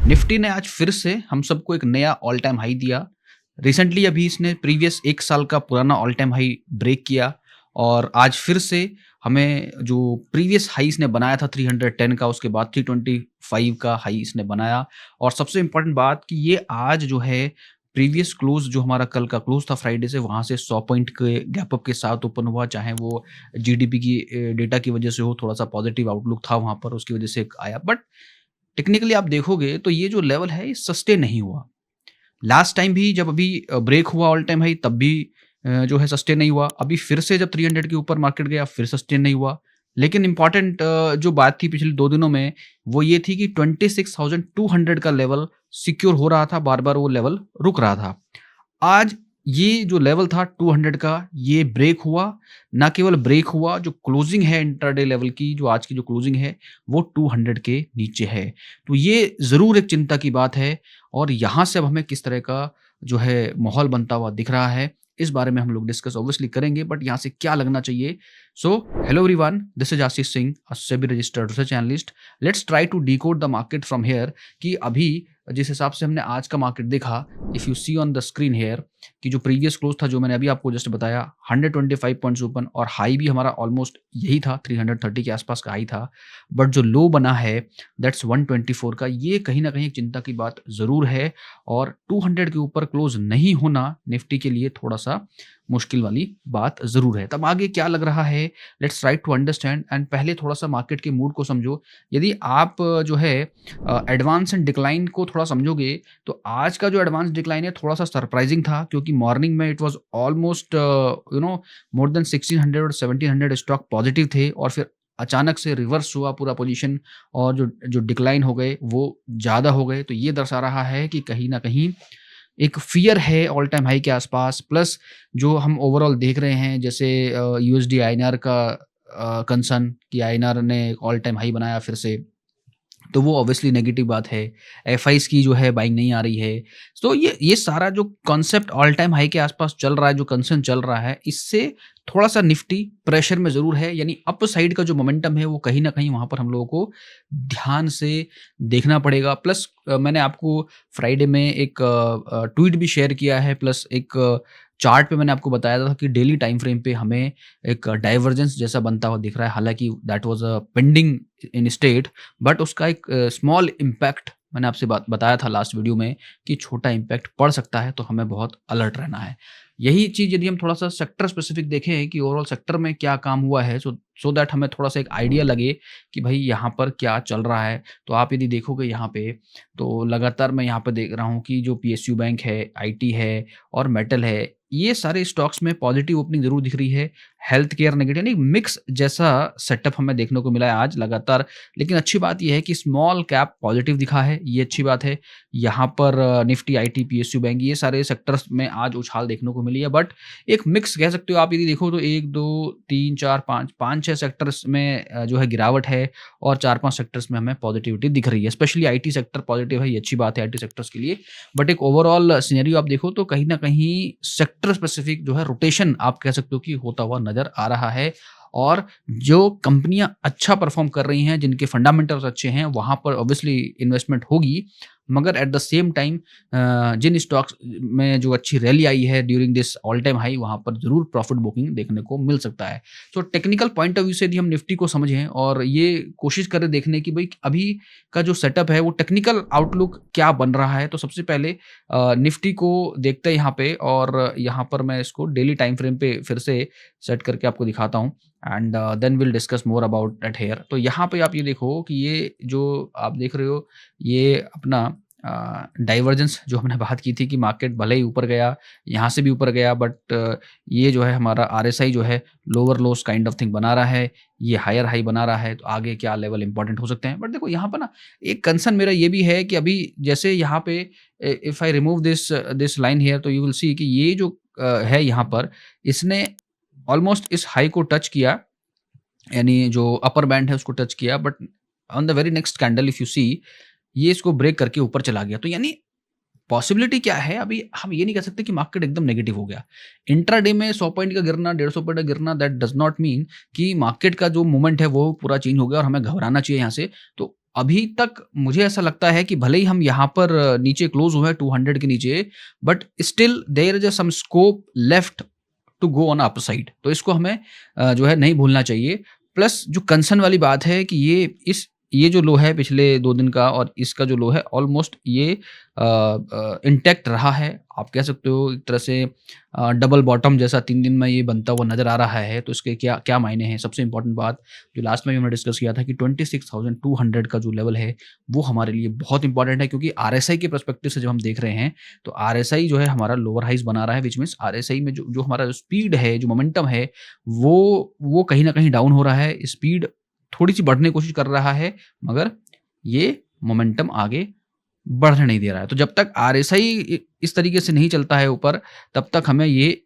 Nifty ने आज फिर से हम सबको एक नया ऑल टाइम हाई दिया। रिसेंटली अभी इसने प्रीवियस 1 साल का पुराना ऑल टाइम हाई ब्रेक किया और आज फिर से हमें जो प्रीवियस हाई इसने बनाया था 310 का, उसके बाद 325 का हाई इसने बनाया। और सबसे इम्पोर्टेंट बात कि ये आज जो है प्रीवियस क्लोज़ जो हमारा कल का क्लोज़ था फ्राइडे से, वहाँ से 100 पॉइंट के गैप अप के साथ ओपन हुआ। चाहे वो जीडीपी की डेटा की वजह से हो, थोड़ा-सा पॉजिटिव आउटलुक था वहाँ पर, उसकी वजह से आया। बट टेक्निकली आप देखोगे तो ये जो लेवल है ये सस्टेन नहीं हुआ। लास्ट टाइम भी जब अभी ब्रेक हुआ ऑल टाइम हाई, तब भी जो है सस्टेन नहीं हुआ। अभी फिर से जब 300 के ऊपर मार्केट गया, फिर सस्टेन नहीं हुआ। लेकिन इम्पोर्टेंट जो बात थी पिछले 2 दिनों में, वो ये थी कि 26,200 का लेवल सिक्योर हो रहा था, बार-बार वो लेवल रुक रहा था। आज ये जो लेवल था 200 का, ये ब्रेक हुआ। ना केवल ब्रेक हुआ, जो क्लोजिंग है इंट्राडे लेवल की, जो आज की जो क्लोजिंग है, वो 200 के नीचे है। तो ये ज़रूर एक चिंता की बात है और यहाँ से अब हमें किस तरह का जो है माहौल बनता हुआ दिख रहा है, इस बारे में हम लोग डिस्कस ऑब्वियसली करेंगे। बट यहाँ से क्या लगना चाहिए? So hello everyone, this is Ashish Singh, a SEBI registered research analyst. Let's try to decode the market from here कि अभी जिस हिसाब से हमने आज का मार्केट देखा, if you see on the screen here, कि जो प्रीवियस क्लोज था, जो मैंने अभी आपको जस्ट बताया, 125 पॉइंट्स ओपन और हाई भी हमारा ऑलमोस्ट यही था, 330 के आसपास का हाई था। बट जो लो बना है दैट्स 124 का। ये कहीं ना कहीं एक चिंता की बात ज़रूर है और 200 के ऊपर क्लोज नहीं होना निफ्टी के लिए थोड़ा सा मुश्किल वाली बात ज़रूर है। तब आगे क्या लग रहा है, let's try to understand. And पहले थोड़ा सा मार्केट के मूड को समझो। यदि आप जो है एडवांस एंड डिक्लाइन को थोड़ा समझोगे, तो आज का जो एडवांस डिक्लाइन है थोड़ा सा सरप्राइजिंग था, क्योंकि मॉर्निंग में it was almost more than 1600 और 1700 स्टॉक पॉजिटिव थे और फिर अचानक से रिवर्स हुआ पूरा पोजीशन और जो जो डिक्लाइन हो गए वो ज़्यादा हो गए। तो ये दर्शा रहा है कि कहीं ना कहीं एक फ़ियर है ऑल टाइम हाई के आसपास। प्लस जो हम ओवरऑल देख रहे हैं, जैसे यूएसडी आईएनआर का कंसर्न कि आईएनआर ने ऑल टाइम हाई बनाया फिर से, तो वो ऑब्वियसली नेगेटिव बात है। एफआईज़ की जो है बाइंग नहीं आ रही है। तो ये सारा जो कॉन्सेप्ट ऑल टाइम हाई के आसपास चल रहा है, जो कंसर्न चल रहा है, इससे थोड़ा-सा निफ्टी प्रेशर में ज़रूर है। यानी अप साइड का जो मोमेंटम है वो कहीं न कहीं वहाँ पर हम लोगों को ध्यान से देखना पड़ेगा। प्लस मैंने आपको फ्राइडे में एक ट्वीट भी शेयर किया है, प्लस एक चार्ट पे मैंने आपको बताया था कि डेली टाइम फ्रेम पे हमें एक डाइवर्जेंस जैसा बनता हुआ दिख रहा है। हालाँकि that was a pending in state, but उसका एक स्मॉल इम्पैक्ट मैंने आपसे बताया था लास्ट वीडियो में कि छोटा इम्पैक्ट पड़ सकता है, तो हमें बहुत अलर्ट रहना है। यही चीज़ यदि हम थोड़ा-सा सेक्टर स्पेसिफिक देखें कि ओवरऑल सेक्टर में क्या काम हुआ है, सो दैट हमें थोड़ा-सा एक आइडिया लगे कि भई यहाँ पर क्या चल रहा है। तो आप यदि देखोगे यहाँ पे, तो लगातार मैं यहाँ पे देख रहा हूँ कि जो पीएसयू बैंक है, आईटी है और मेटल है, ये सारे स्टॉक्स में पॉजिटिव ओपनिंग ज़रूर दिख रही है। हेल्थ केयर नेगेटिव, यानी मिक्स जैसा सेटअप हमें देखने को मिला है आज लगातार। लेकिन अच्छी बात ये है कि स्मॉल कैप पॉजिटिव दिखा है, ये अच्छी बात है। यहाँ पर निफ्टी, आईटी, पीएसयू बैंक, ये सारे सेक्टर्स में आज उछाल देखने को मिली है। बट एक मिक्स कह सकते हो आप, यदि देखो तो 1, 2, 3, 4, 5-6 सेक्टर्स में जो है गिरावट है और 4-5 सेक्टर्स में हमें पॉजिटिविटी दिख रही है। स्पेशली आईटी सेक्टर पॉजिटिव है, ये अच्छी बात है आईटी सेक्टर्स के लिए। बट एक ओवरऑल सिनेरियो आप देखो तो कहीं न कहीं सेक्टर स्पेसिफिक जो है रोटेशन आप कह सकते हो कि होता हुआ नज़र आ रहा है। और जो कंपनियाँ अच्छा परफ़ॉर्म कर रही हैं, जिनके फंडामेंटल्स अच्छे हैं, वहाँ पर ऑब्वियसली इन्वेस्टमेंट होगी। मगर एट द सेम टाइम जिन स्टॉक्स में जो अच्छी रैली आई है during this all time high, वहाँ पर ज़रूर प्रॉफिट बुकिंग देखने को मिल सकता है। तो टेक्निकल पॉइंट ऑफ व्यू से यदि हम निफ्टी को समझें और ये कोशिश करें देखने की भई अभी का जो सेटअप है वो टेक्निकल आउटलुक क्या बन रहा है, तो सबसे पहले निफ्टी को देखते हैं यहाँ पे। और यहाँ पर मैं इसको डेली टाइम फ्रेम पे फिर से सेट करके आपको दिखाता हूँ and then will discuss more about that here. तो यहाँ पे आप ये देखो कि ये जो आप देख रहे हो, ये अपना डाइवर्जेंस जो हमने बात की थी कि मार्केट भले ही ऊपर गया, यहाँ से भी ऊपर गया, बट ये जो है हमारा आरएसआई जो है lower loss kind of thing बना रहा है, ये हायर हाई बना रहा है। तो आगे क्या लेवल इंपॉर्टेंट हो सकते हैं। बट देखो यहाँ पर ना एक कंसर्न मेरा ये भी है कि अभी जैसे यहाँ पे if I remove this this line here, तो यू विल सी कि ये जो है यहाँ पर, इसने ऑलमोस्ट इस हाई को टच किया, यानी जो अपर बैंड है उसको टच किया। But on the very next candle if you see, ये इसको ब्रेक करके ऊपर चला गया। तो यानी पॉसिबिलिटी क्या है, अभी हम ये नहीं कह सकते कि मार्केट एकदम नेगेटिव हो गया। इंट्राडे में 100 पॉइंट का गिरना, 150 पॉइंट का गिरना, दैट डज नॉट मीन कि मार्केट का जो मूवमेंट है वो पूरा चेंज हो गया और हमें घबराना चाहिए यहाँ से। तो अभी तक मुझे ऐसा लगता है कि भले ही हम यहाँ पर नीचे क्लोज हुए हैं 200 के नीचे, but still there is some scope left to go on upside. तो इसको हमें जो है नहीं भूलना चाहिए। प्लस जो कंसर्न वाली बात है कि ये जो लो है पिछले 2 दिन का और इसका जो लो है ऑलमोस्ट ये इंटैक्ट रहा है। आप कह सकते हो एक तरह से डबल बॉटम जैसा 3 दिन में ये बनता हुआ नज़र आ रहा है। तो इसके क्या क्या मायने हैं? सबसे इम्पोर्टेंट बात जो लास्ट में भी हमने डिस्कस किया था कि 26,200 का जो लेवल है वो हमारे लिए बहुत इंपॉर्टेंट है, क्योंकि आरएसआई के पर्सपेक्टिव से जब हम देख रहे हैं तो आरएसआई जो है हमारा लोअर हाइज बना रहा है, विच मीन्स आरएसआई में जो हमारा स्पीड है, जो मोमेंटम है, वो कहीं ना कहीं डाउन हो रहा है। स्पीड थोड़ी सी बढ़ने की कोशिश कर रहा है, मगर ये मोमेंटम आगे बढ़ने नहीं दे रहा है। तो जब तक आरएसआई इस तरीके से नहीं चलता है ऊपर, तब तक हमें ये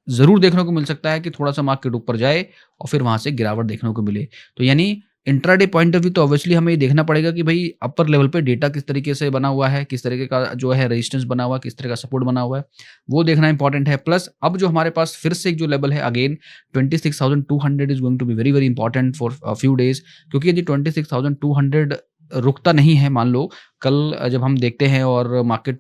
ज़रूर देखने को मिल सकता है कि थोड़ा-सा मार्केट ऊपर जाए और फिर वहाँ से गिरावट देखने को मिले। तो यानी इंट्राडे पॉइंट ऑफ व्यू तो ऑब्वियसली हमें ये देखना पड़ेगा कि भई अपर लेवल पे डेटा किस तरीके से बना हुआ है, किस तरीके का जो है रेजिस्टेंस बना हुआ है, किस तरह का सपोर्ट बना हुआ है, वो देखना इंपॉर्टेंट है। प्लस अब जो हमारे पास फिर से एक जो लेवल है again 26,200 is going to be very, very important for few days, क्योंकि यदि 26,200 रुकता नहीं है, मान लो कल जब हम देखते हैं और मार्केट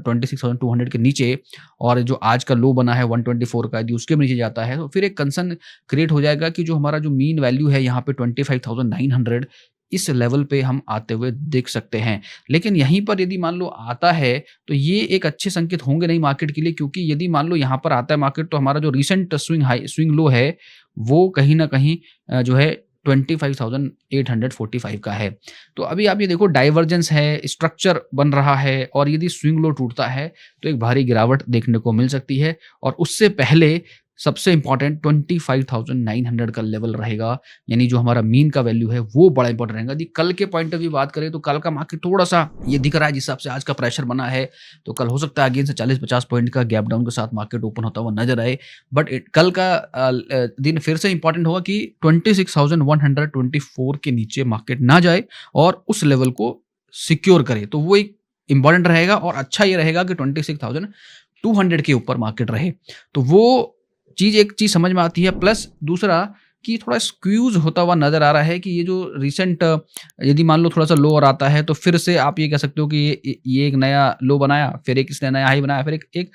26,200 के नीचे और जो आज का लो बना है 124 का, यदि उसके नीचे जाता है तो फिर एक कंसर्न क्रिएट हो जाएगा कि जो हमारा जो मीन वैल्यू है यहाँ पे 25,900, इस लेवल पे हम आते हुए देख सकते हैं। लेकिन यहीं पर यदि मान लो आता है तो ये एक अच्छे संकेत होंगे नहीं मार्केट के लिए, क्योंकि यदि मान लो यहाँ पर आता है मार्केट तो हमारा जो रिसेंट स्विंग लो है वो कहीं ना कहीं जो है 25,845 का है। तो अभी आप ये देखो डाइवर्जेंस है, स्ट्रक्चर बन रहा है और यदि स्विंग लो टूटता है तो एक भारी गिरावट देखने को मिल सकती है। और उससे पहले सबसे इंपॉर्टेंट 25,900 का लेवल रहेगा, यानी जो हमारा मीन का वैल्यू है वो बड़ा इंपॉर्टेंट रहेगा। यदि कल के पॉइंट ऑफ व्यू बात करें तो कल का मार्केट थोड़ा सा ये दिख रहा है जिस हिसाब से आज का प्रेशर बना है, तो कल हो सकता है अगेन से 40-50 पॉइंट का गैप डाउन के साथ मार्केट ओपन होता हुआ नजर आए। बट कल का दिन फिर से इंपॉर्टेंट होगा कि 26,124 के नीचे मार्केट ना जाए और उस लेवल को सिक्योर करे, तो वो एक इंपॉर्टेंट रहेगा। और अच्छा ये रहेगा कि 26,200 के ऊपर मार्केट रहे, तो वो एक चीज़ समझ में आती है। प्लस दूसरा कि थोड़ा स्क्यूज होता हुआ नज़र आ रहा है कि ये जो रिसेंट यदि मान लो थोड़ा सा लो और आता है तो फिर से आप ये कह सकते हो कि ये एक नया लो बनाया, फिर एक इसने नया हाई बनाया, फिर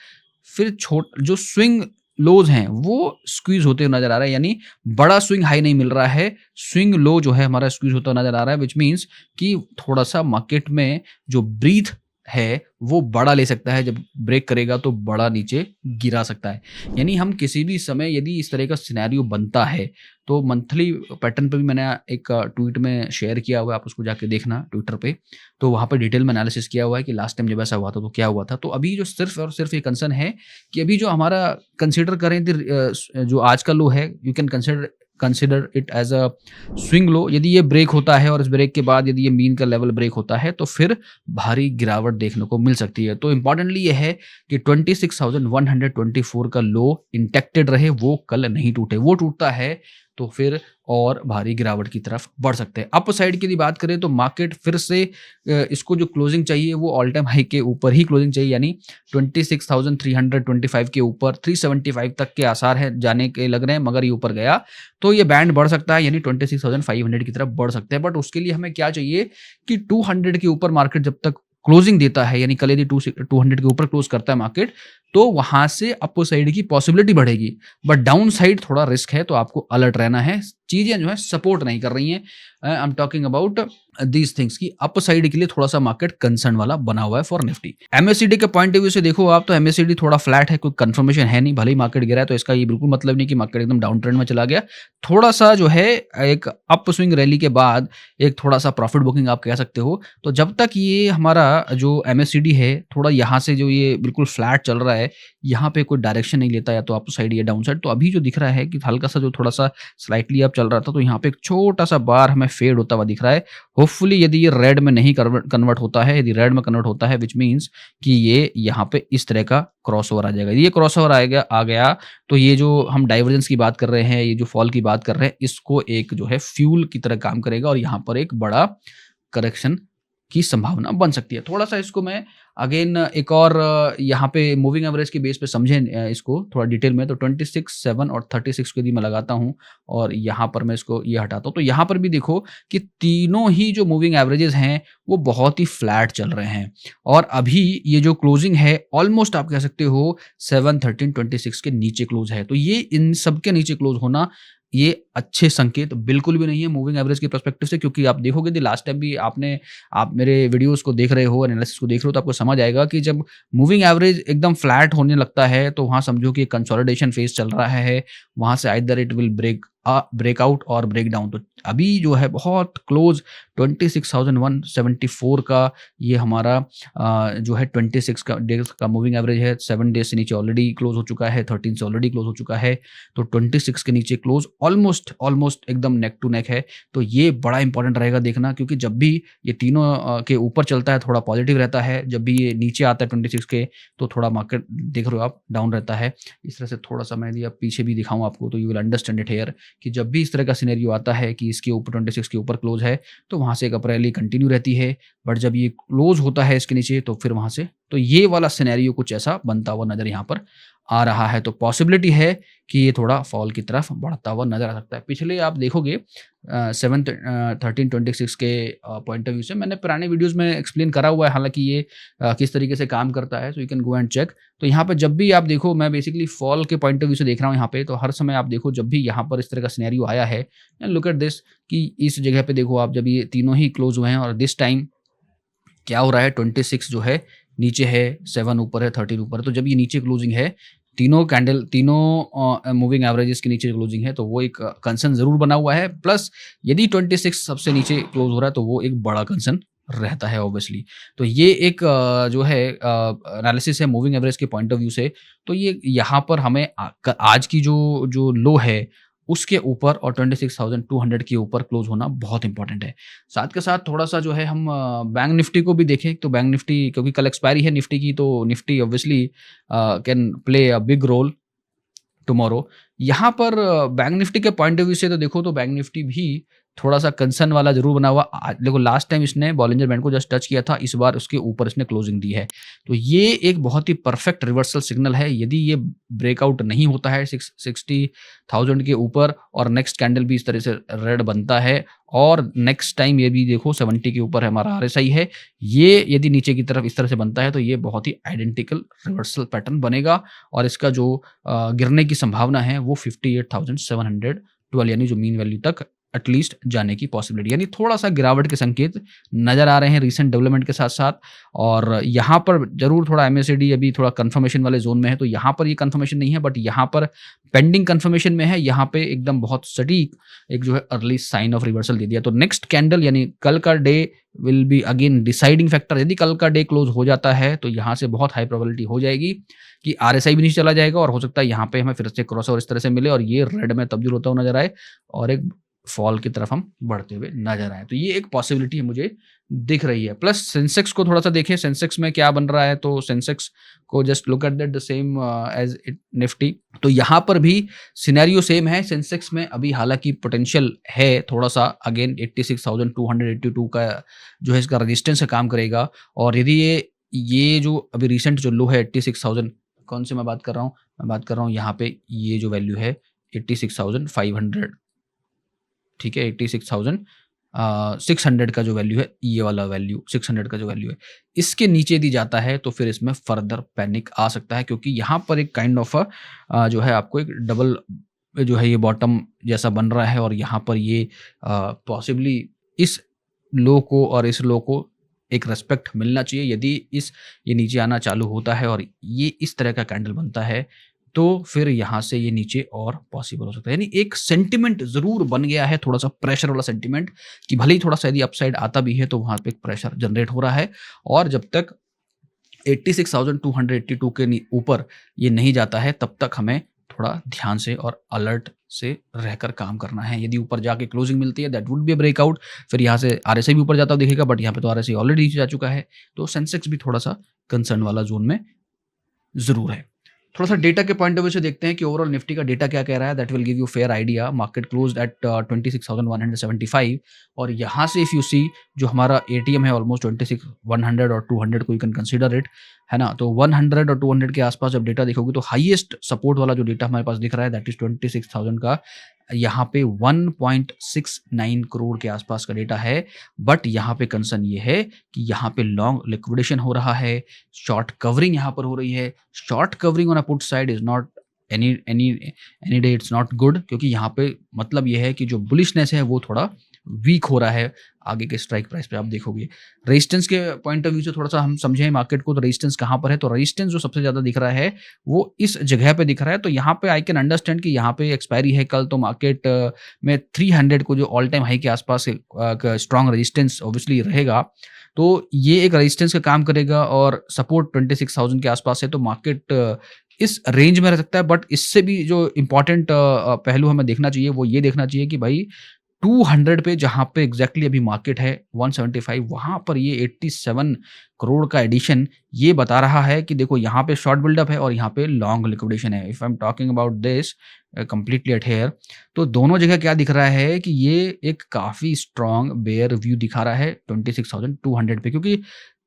फिर जो स्विंग लोज हैं वो स्क्वीज होते हुए नजर आ रहा है, यानी बड़ा स्विंग हाई नहीं मिल रहा है, स्विंग लो जो है हमारा स्क्वीज होता हुआ नजर आ रहा है, विच मीन्स कि थोड़ा सा मार्केट में जो ब्रीथ है वो बड़ा ले सकता है, जब ब्रेक करेगा तो बड़ा नीचे गिरा सकता है। यानी हम किसी भी समय यदि इस तरह का सिनेरियो बनता है तो मंथली पैटर्न पे भी मैंने एक ट्वीट में शेयर किया हुआ है, आप उसको जाके देखना ट्विटर पे, तो वहाँ पे डिटेल में एनालिसिस किया हुआ है कि लास्ट टाइम जब ऐसा हुआ था तो क्या हुआ था। तो अभी जो सिर्फ और सिर्फ ये कंसर्न है कि अभी जो हमारा कंसिडर करें जो आज का लो है, you can consider it as a swing low. यदि ये ब्रेक होता है और इस ब्रेक के बाद यदि ये मीन का लेवल ब्रेक होता है तो फिर भारी गिरावट देखने को मिल सकती है। तो इंपॉर्टेंटली ये है कि 26,124 का लो इंटेक्टेड रहे, वो कल नहीं टूटे। वो टूटता है तो फिर और भारी गिरावट की तरफ बढ़ सकते हैं। अप साइड की यदि बात करें तो मार्केट फिर से इसको जो क्लोजिंग चाहिए वो ऑल टाइम हाई के ऊपर ही क्लोजिंग चाहिए, यानी 26,325 के ऊपर 375 तक के आसार हैं जाने के लग रहे हैं, मगर ये ऊपर गया तो ये बैंड बढ़ सकता है, यानी 26,500 की तरफ बढ़ सकते हैं। बट उसके लिए हमें क्या चाहिए कि 200 के ऊपर मार्केट जब तक क्लोजिंग देता है, यानी कल यदि 200 के ऊपर क्लोज करता है मार्केट तो वहां से अप साइड की पॉसिबिलिटी बढ़ेगी, बट डाउन साइड थोड़ा रिस्क है, तो आपको अलर्ट रहना है। चीजें जो है सपोर्ट नहीं कर रही हैं। आई am talking about these things की अप साइड के लिए थोड़ा सा मार्केट कंसर्न वाला बना हुआ है फॉर निफ्टी। एमएससीडी के पॉइंट ऑफ व्यू से देखो आप तो एमएससीडी थोड़ा फ्लैट है, कोई कंफर्मेशन है नहीं, भले ही मार्केट गिरा है तो इसका ये बिल्कुल मतलब नहीं कि मार्केट एकदम डाउन ट्रेंड में चला गया। थोड़ा सा जो है एक अप स्विंग रैली के बाद एक थोड़ा सा प्रॉफिट बुकिंग आप कह सकते हो। तो जब तक ये हमारा जो एमएससीडी है थोड़ा यहाँ से जो ये बिल्कुल फ्लैट चल रहा है, यहाँ पे कोई डायरेक्शन नहीं लेता या तो अप साइड या डाउन साइड, तो अभी जो दिख रहा है कि हल्का सा जो थोड़ा सा स्लाइटली अप चल रहा था तो यहाँ पे एक छोटा सा बार हमें फेड होता हुआ दिख रहा है। होपफुली यदि ये रेड में नहीं कन्वर्ट होता है, यदि रेड में कन्वर्ट होता है विच मीन्स कि ये यहाँ पे इस तरह का क्रॉसओवर आ जाएगा। ये क्रॉसओवर आ गया तो ये जो हम डाइवर्जेंस की बात कर रहे हैं, ये जो फॉल की बात कर रहे हैं, इसको एक जो है फ्यूल की तरह काम करेगा और यहाँ पर एक बड़ा करेक्शन की संभावना बन सकती है। थोड़ा-सा इसको मैं अगेन एक और यहाँ पे मूविंग एवरेज के बेस पे समझें इसको थोड़ा डिटेल में, तो 26, 7 और 36 को यदि मैं लगाता हूँ और यहाँ पर मैं इसको ये हटाता हूँ, तो यहाँ पर भी देखो कि तीनों ही जो मूविंग एवरेजेस हैं, वो बहुत ही फ्लैट चल रहे हैं और अभी ये जो क्लोजिंग है ऑलमोस्ट आप कह सकते हो 7, 13, 26 के नीचे क्लोज है। तो ये इन सब के नीचे क्लोज होना ये अच्छे संकेत बिल्कुल भी नहीं है मूविंग एवरेज के पर्सपेक्टिव से, क्योंकि आप देखोगे कि लास्ट टाइम भी आप मेरे वीडियोस को देख रहे हो, एनालिसिस को देख रहे हो, तो आपको समझ आएगा कि जब मूविंग एवरेज एकदम फ्लैट होने लगता है तो वहाँ समझो कि कंसोलिडेशन फेज चल रहा है, वहाँ से आइदर इट विल ब्रेकआउट और ब्रेक डाउन। तो अभी जो है बहुत क्लोज 26,174 का ये हमारा जो है 26 का डेज का मूविंग एवरेज है, 7 डेज से नीचे ऑलरेडी क्लोज हो चुका है, 13 से ऑलरेडी क्लोज हो चुका है, तो 26 के नीचे क्लोज ऑलमोस्ट एकदम नेक टू नेक है। तो ये बड़ा इंपॉर्टेंट रहेगा देखना, क्योंकि जब भी ये तीनों के ऊपर चलता है थोड़ा पॉजिटिव रहता है, जब भी ये नीचे आता है 26 के तो थोड़ा मार्केट देख रहे हो आप डाउन रहता है। इस तरह से थोड़ा-सा मैं यदि अब पीछे भी दिखाऊँ आपको तो you will understand it here कि जब भी इस तरह का सिनेरियो आता है कि इसके ऊपर 26 के ऊपर क्लोज है, तो वहाँ से एक अप रैली कंटिन्यू रहती है, बट जब ये क्लोज होता है इसके नीचे तो फिर वहाँ से तो ये वाला सिनेरियो कुछ ऐसा बनता हुआ नज़र यहाँ पर आ रहा है। तो पॉसिबिलिटी है कि ये थोड़ा फॉल की तरफ बढ़ता हुआ नज़र आ सकता है। पिछले आप देखोगे 7, 13, 26 के पॉइंट ऑफ व्यू से मैंने पुराने वीडियोज़ में एक्सप्लेन करा हुआ है, हालाँकि ये किस तरीके से काम करता है, so you can go and check. तो यहाँ पे जब भी आप देखो, मैं बेसिकली फॉल के पॉइंट ऑफ व्यू से देख रहा हूँ यहाँ पे, तो हर समय आप देखो जब भी यहाँ पर इस तरह का सिनेरियो आया है, एंड लुक एट दिस कि इस जगह पे देखो आप, जब ये तीनों ही क्लोज हुए हैं और दिस टाइम क्या हो रहा है, 26 जो है नीचे है, 7 ऊपर है, 13 ऊपर है। तो जब ये नीचे क्लोजिंग है, तीनों मूविंग एवरेजेस के नीचे क्लोजिंग है, तो वो एक कंसर्न ज़रूर बना हुआ है। प्लस यदि 26 सबसे नीचे क्लोज हो रहा है तो वो एक बड़ा कंसर्न रहता है ऑब्वियसली। तो ये एक जो है एनालिसिस है मूविंग एवरेज के पॉइंट ऑफ व्यू से। तो ये यहाँ पर हमें आज की जो लो है उसके ऊपर और 26,200 के ऊपर क्लोज होना बहुत इंपॉर्टेंट है। साथ के साथ थोड़ा-सा जो है हम बैंक निफ्टी को भी देखें, तो बैंक निफ्टी क्योंकि कल एक्सपायरी है निफ्टी की, तो Nifty obviously can play a big role tomorrow. यहाँ पर बैंक निफ्टी के पॉइंट ऑफ व्यू से तो देखो तो बैंक निफ्टी भी थोड़ा-सा कंसर्न वाला ज़रूर बना हुआ। देखो लास्ट टाइम इसने बॉलिंजर बैंड को जस्ट टच किया था, इस बार उसके ऊपर इसने क्लोजिंग दी है। तो ये एक बहुत ही परफेक्ट रिवर्सल सिग्नल है। यदि ये ब्रेकआउट नहीं होता है 60,000 के ऊपर और नेक्स्ट कैंडल भी इस तरह से रेड बनता है और नेक्स्ट टाइम ये भी देखो 70 के ऊपर है हमारा आरएसआई है, ये यदि नीचे की तरफ इस तरह से बनता है तो ये बहुत ही आइडेंटिकल रिवर्सल पैटर्न बनेगा और इसका जो गिरने की संभावना है वो 58,712 यानी जो मीन वैल्यू तक एटलीस्ट जाने की पॉसिबिलिटी, यानी थोड़ा-सा गिरावट के संकेत नज़र आ रहे हैं रीसेंट डेवलपमेंट के साथ-साथ। और यहाँ पर ज़रूर थोड़ा एमएससीआईडी अभी थोड़ा कन्फर्मेशन वाले ज़ोन में है, तो यहाँ पर ये कन्फर्मेशन नहीं है, बट यहाँ पर पेंडिंग कन्फर्मेशन में है। यहाँ पे एकदम बहुत सटीक एक जो है अर्ली साइन ऑफ रिवर्सल दे दिया। तो नेक्स्ट कैंडल यानी कल का day will be again deciding factor. यदि कल का डे क्लोज हो जाता है तो यहाँ से बहुत हाई प्रोबेबिलिटी हो जाएगी कि आरएसआई भी नीचे चला जाएगा और हो सकता है यहाँ पे हमें फिर से क्रॉसओवर इस तरह से मिले और ये रेड में तब्दील होता हुआ नजर आए और एक फॉल की तरफ हम बढ़ते हुए नजर आए। तो ये एक पॉसिबिलिटी मुझे दिख रही है। प्लस सेंसेक्स को थोड़ा सा देखें, सेंसेक्स में क्या बन रहा है, तो सेंसेक्स को just look at that the same as it Nifty. तो यहाँ पर भी सिनेरियो सेम है। सेंसेक्स में अभी हालांकि पोटेंशियल है थोड़ा सा, अगेन 86,282 का जो है इसका रेजिस्टेंस का काम करेगा। और यदि ये जो अभी रिसेंट जो लो है 86,000, कौन से मैं बात कर रहा हूँ यहाँ पे ये जो वैल्यू है 86,500, ठीक है, 86,600 का जो वैल्यू है, ये वाला वैल्यू 600 का जो वैल्यू है, इसके नीचे दी जाता है तो फिर इसमें फर्दर पैनिक आ सकता है, क्योंकि यहाँ पर एक काइंड ऑफ जो है आपको एक डबल जो है ये बॉटम जैसा बन रहा है और यहाँ पर ये पॉसिबली इस लो को और इस लो को एक रेस्पेक्ट मिलना चाहिए। यदि ये नीचे आना चालू होता है और ये इस तरह का कैंडल बनता है तो फिर यहाँ से ये नीचे और पॉसिबल हो सकता है। यानी एक सेंटिमेंट जरूर बन गया है, थोड़ा सा प्रेशर वाला सेंटिमेंट, कि भले ही थोड़ा सा यदि अपसाइड आता भी है तो वहां पे एक प्रेशर जनरेट हो रहा है। और जब तक 86,282 के ऊपर ये नहीं जाता है तब तक हमें थोड़ा ध्यान से और अलर्ट से रहकर काम करना है। यदि ऊपर जाके क्लोजिंग मिलती है that would be a breakout, फिर यहाँ से आरएसआई भी ऊपर जाता हुआ दिखेगा, बट यहाँ पे तो आरएसआई ऑलरेडी जा चुका है, तो सेंसेक्स भी थोड़ा सा कंसर्न वाला जोन में जरूर है। थोड़ा-सा डेटा के पॉइंट ऑफ व्यू से देखते हैं कि ओवरऑल निफ्टी का डेटा क्या कह रहा है, that will give you fair idea. Market closed eight 26,175 और यहाँ से इफ यू सी जो हमारा एटीएम है ऑलमोस्ट 26,100 और 200 को यू कैन कंसीडर इट, है ना? तो 100 और 200 के आसपास जब डेटा देखोगे तो हाईएस्ट सपोर्ट वाला जो डेटा हमारे पास दिख रहा है दैट इज़ 26,000 का। यहाँ पे 1.69 करोड़ के आसपास का डेटा है। बट यहाँ पे कंसर्न ये है कि यहाँ पे लॉन्ग लिक्विडेशन हो रहा है, शॉर्ट कवरिंग यहाँ पर हो रही है। Short covering on a put side is not any day it's not good, क्योंकि यहाँ पे मतलब ये है कि जो बुलिशनेस है वो थोड़ा वीक हो रहा है आगे के स्ट्राइक प्राइस पे। आप देखोगे रेजिस्टेंस के पॉइंट ऑफ व्यू से थोड़ा सा हम समझें मार्केट को, तो रेजिस्टेंस कहाँ पर है, तो रेजिस्टेंस जो सबसे ज़्यादा दिख रहा है वो इस जगह पे दिख रहा है। तो यहाँ पे आई कैन अंडरस्टैंड कि यहाँ पे एक्सपायरी है कल, तो मार्केट में 300 को जो ऑल टाइम हाई के आसपास स्ट्रॉन्ग रेजिस्टेंस ऑब्वियसली रहेगा, तो ये एक रेजिस्टेंस का काम करेगा और सपोर्ट 26,000 के आसपास है, तो मार्केट इस रेंज में रह सकता है। बट इससे भी जो इम्पोर्टेंट पहलू हमें देखना चाहिए वो ये देखना चाहिए कि भाई 200 पे जहाँ पे एग्जैक्टली अभी मार्केट है 175, वहाँ पर ये 87 करोड़ का एडिशन ये बता रहा है कि देखो यहाँ पे शॉर्ट बिल्डअप है और यहाँ पे लॉन्ग लिक्विडेशन है। If I am talking about this completely at here, तो दोनों जगह क्या दिख रहा है कि ये एक काफ़ी स्ट्रॉन्ग बेयर व्यू दिखा रहा है 26,200 पे, क्योंकि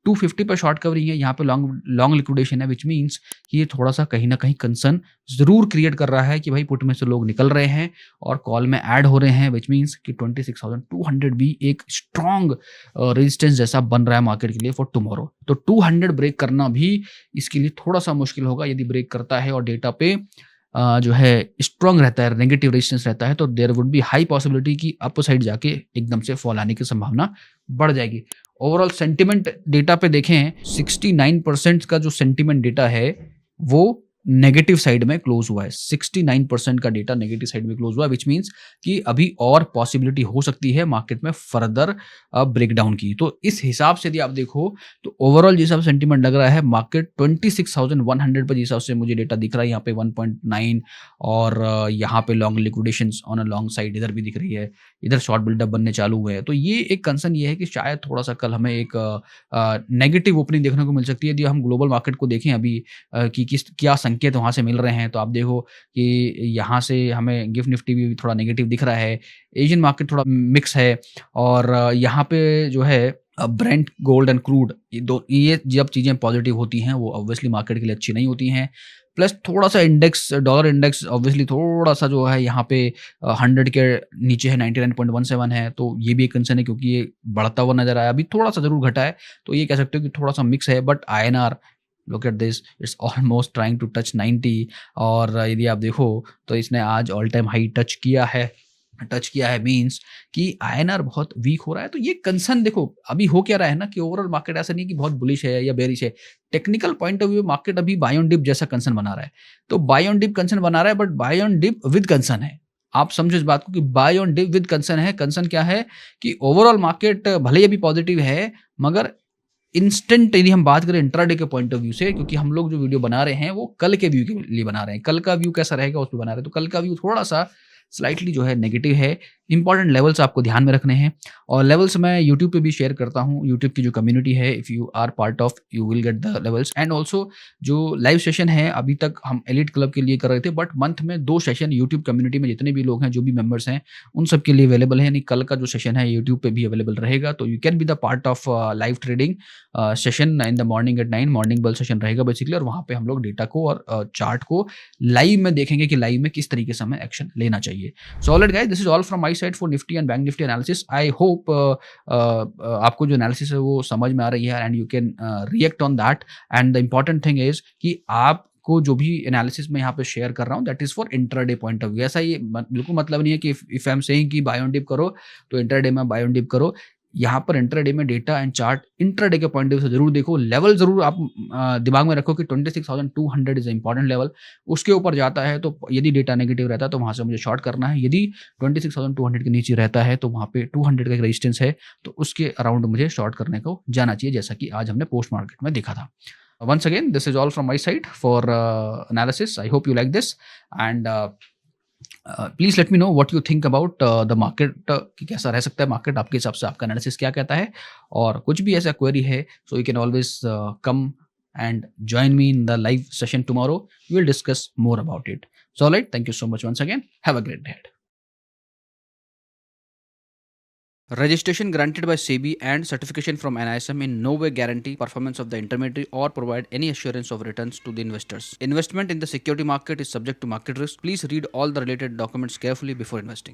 250 पर शॉर्ट कवरिंग है, यहाँ पे लॉन्ग लॉन्ग लिक्विडेशन है, विच मीन्स कि ये थोड़ा सा कहीं ना कहीं कंसर्न जरूर क्रिएट कर रहा है कि भाई पुट में से लोग निकल रहे हैं और कॉल में ऐड हो रहे हैं, विच मीन्स कि 26,200 भी एक स्ट्रॉन्ग रेजिस्टेंस जैसा बन रहा है मार्केट के लिए फॉर टुमारो। तो 200 ब्रेक करना भी इसके लिए थोड़ा सा मुश्किल होगा। यदि ब्रेक करता है और डेटा पे जो है स्ट्रॉन्ग रहता है, नेगेटिव रेजिस्टेंस रहता है, तो there would be high possibility कि अप साइड जाके एकदम से फॉल आने की संभावना बढ़ जाएगी। ओवरऑल सेंटिमेंट डेटा पे देखें 69% का जो सेंटिमेंट डेटा है वो नेगेटिव साइड में क्लोज हुआ है। 69% का डेटा नेगेटिव साइड में क्लोज हुआ है, विच मीन्स कि अभी और पॉसिबिलिटी हो सकती है मार्केट में फर्दर ब्रेकडाउन की। तो इस हिसाब से यदि आप देखो तो ओवरऑल जिस हिसाब से सेंटीमेंट लग रहा है मार्केट 26,100 पर, जिस हिसाब से मुझे डेटा दिख रहा है यहाँ पे 1.9 और यहाँ पे long liquidation on a long side इधर भी दिख रही है, इधर शॉर्ट बिल्डअप बनने चालू हुए हैं। तो ये एक कंसर्न ये है कि शायद थोड़ा सा कल हमें एक नेगेटिव ओपनिंग देखने को मिल सकती है। यदि हम ग्लोबल मार्केट को देखें अभी कि किस क्या संकेत वहाँ से मिल रहे हैं, तो आप देखो कि यहाँ से हमें गिफ्ट निफ्टी भी थोड़ा नेगेटिव दिख रहा है, एशियन मार्केट थोड़ा मिक्स है और यहाँ पे जो है ब्रेंट, गोल्ड एंड क्रूड, ये जब चीज़ें पॉजिटिव होती हैं वो ऑब्वियसली मार्केट के लिए अच्छी नहीं होती हैं। प्लस थोड़ा सा इंडेक्स, डॉलर इंडेक्स ऑब्वियसली थोड़ा सा जो है यहाँ पे 100 के नीचे है, 99.17 है, तो ये भी एक कंसर्न है क्योंकि ये बढ़ता हुआ नजर आया, अभी थोड़ा सा जरूर घटा है, तो ये कह सकते हो कि थोड़ा सा मिक्स है। But INR look at this, it's almost trying to touch 90 और यदि आप देखो तो इसने आज ऑल टाइम हाई टच किया है, मींस कि INR बहुत वीक हो रहा है। तो ये कंसर्न देखो अभी हो क्या रहा है ना कि ओवरऑल मार्केट ऐसा नहीं कि बहुत बुलिश है या बेरिश है, technical point of view market अभी बाय ऑन डिप जैसा कंसर्न बना रहा है। तो बाय ऑन डिप कंसर्न बना रहा है, but buy on dip with concern है। आप समझो इस बात को कि buy on dip with concern है। कंसर्न क्या है कि ओवरऑल मार्केट भले ही अभी पॉजिटिव है, मगर इंस्टेंट यदि हम बात करें इंट्राडे के पॉइंट ऑफ व्यू से, क्योंकि हम लोग जो वीडियो बना रहे हैं वो कल के व्यू के लिए बना रहे हैं, कल का व्यू कैसा रहेगा उस पर बना रहे हैं, तो कल का व्यू थोड़ा सा स्लाइटली जो है नेगेटिव है। इंपॉर्टेंट लेवल्स आपको ध्यान में रखने हैं और लेवल्स मैं यूट्यूब पे भी शेयर करता हूँ। यूट्यूब की जो कम्युनिटी है, if you are part of, you will get the levels. And also जो लाइव सेशन है अभी तक हम एलिट क्लब के लिए कर रहे थे, बट मंथ में 2 सेशन यूट्यूब कम्युनिटी में जितने भी लोग हैं, जो भी मेंबर्स हैं, उन सब के लिए अवेलेबल है। यानी कल का जो सेशन है यूट्यूब पे भी अवेलेबल रहेगा, तो you can be the part of live trading session in the morning at 9, morning बल सेशन रहेगा बेसिकली, और वहाँ पे हम लोग डेटा को और चार्ट को लाइव में देखेंगे कि लाइव में किस तरीके से हमें एक्शन लेना चाहिए। So alright guys, this is all from my side for Nifty and bank Nifty analysis. I hope आपको जो एनालिसिस है वो समझ में आ रही है and you can react on that. And the important thing is कि आप को जो भी एनालिसिस में यहाँ पे शेयर कर रहा हूँ that is for intraday point of view. ऐसा ये बिल्कुल मतलब नहीं है कि इफ आई एम सेइंग कि बाय ऑन डिप करो तो इंट्राडे में बाय ऑन डिप करो। यहाँ पर इंट्राडे में डेटा एंड चार्ट इंट्राडे के पॉइंट ऑफ व्यू से जरूर देखो। लेवल जरूर आप दिमाग में रखो कि 26,200 इज इंपॉर्टेंट लेवल। उसके ऊपर जाता है तो यदि डेटा नेगेटिव रहता है तो वहां से मुझे शॉर्ट करना है। यदि 26,200 के नीचे रहता है तो वहां पे 200 का एक रेजिस्टेंस है, तो उसके अराउंड मुझे शॉर्ट करने को जाना चाहिए, जैसा कि आज हमने पोस्ट मार्केट में देखा था। Once again, this is all from my side for analysis. I hope you like this and please let me know what you think about the market, कि कैसा रह सकता है मार्केट आपके हिसाब से, आपका एनालिसिस क्या कहता है। और कुछ भी ऐसा क्वेरी है so you can always come and join me in the live session tomorrow. We will discuss more about it. So, all right, thank you so much once again. Have a great day ahead. Registration granted by SEBI and certification from NISM in no way guarantee performance of the intermediary or provide any assurance of returns to the investors. Investment in the security market is subject to market risk. Please read all the related documents carefully before investing.